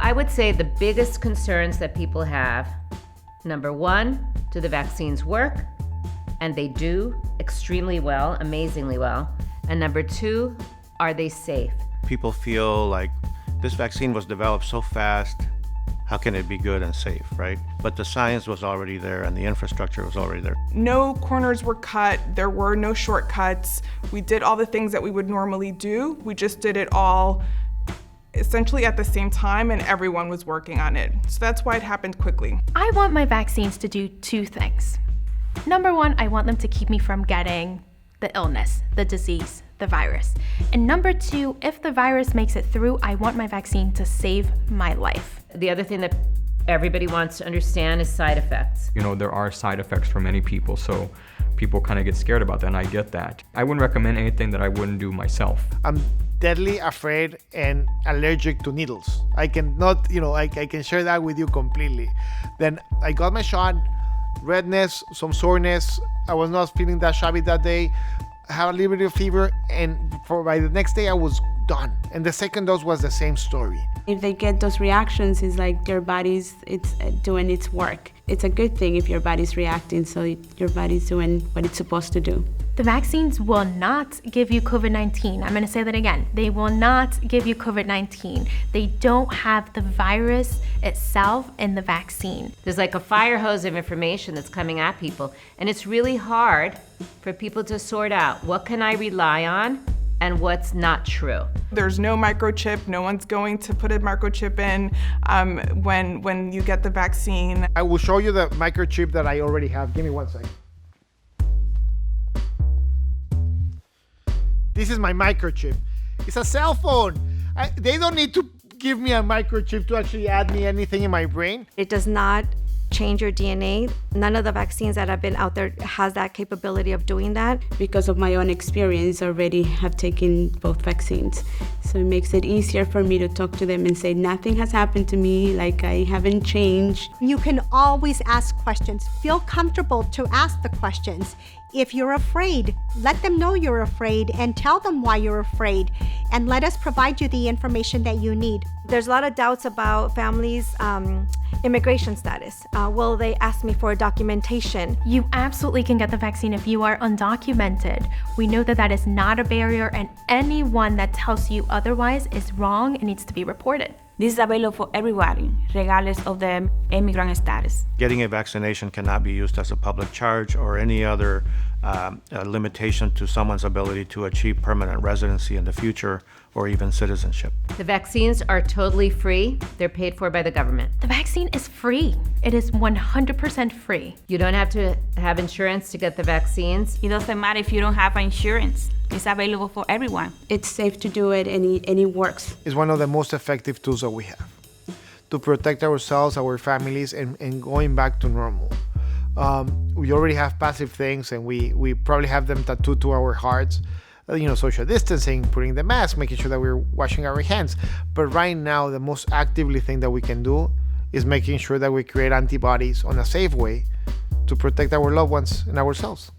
I would say the biggest concerns that people have, number one, do the vaccines work? And they do extremely well, amazingly well. And number two, are they safe? People feel like this vaccine was developed so fast, how can it be good and safe, right? But the science was already there and the infrastructure was already there. No corners were cut, there were no shortcuts. We did all the things that we would normally do. We just did it all essentially at the same time, and everyone was working on it. So that's why it happened quickly. I want my vaccines to do two things. Number one, I want them to keep me from getting the illness, the disease, the virus. And number two, if the virus makes it through, I want my vaccine to save my life. The other thing that everybody wants to understand is side effects. You know, there are side effects for many people, so people kind of get scared about that, and I get that. I wouldn't recommend anything that I wouldn't do myself. I'm deadly afraid and allergic to needles. I cannot, I can share that with you completely. Then I got my shot, redness, some soreness. I was not feeling that shabby that day. I had a little bit of fever, and by the next day I was done. And the second dose was the same story. If they get those reactions, it's like it's doing its work. It's a good thing if your body's reacting, so your body's doing what it's supposed to do. The vaccines will not give you COVID-19. I'm going to say that again. They will not give you COVID-19. They don't have the virus itself in the vaccine. There's like a fire hose of information that's coming at people, and it's really hard for people to sort out what can I rely on and what's not true. There's no microchip. No one's going to put a microchip in when you get the vaccine. I will show you the microchip that I already have. Give me 1 second. This is my microchip. It's a cell phone. They don't need to give me a microchip to actually add me anything in my brain. It does not change your DNA. None of the vaccines that have been out there has that capability of doing that. Because of my own experience, already have taken both vaccines. So it makes it easier for me to talk to them and say, nothing has happened to me, like I haven't changed. You can always ask questions. Feel comfortable to ask the questions. If you're afraid, let them know you're afraid and tell them why you're afraid, and let us provide you the information that you need. There's a lot of doubts about families' immigration status. Will they ask me for documentation? You absolutely can get the vaccine if you are undocumented. We know that that is not a barrier, and anyone that tells you otherwise is wrong and needs to be reported. This is available for everybody, regardless of the immigrant status. Getting a vaccination cannot be used as a public charge or any other limitation to someone's ability to achieve permanent residency in the future or even citizenship. The vaccines are totally free. They're paid for by the government. The vaccine is free. It is 100% free. You don't have to have insurance to get the vaccines. It doesn't matter if you don't have insurance. It's available for everyone. It's safe to do it, and it works. It's one of the most effective tools that we have to protect ourselves, our families, and going back to normal. We already have passive things, and we probably have them tattooed to our hearts. Social distancing, putting the mask, making sure that we're washing our hands. But right now, the most actively thing that we can do is making sure that we create antibodies on a safe way to protect our loved ones and ourselves.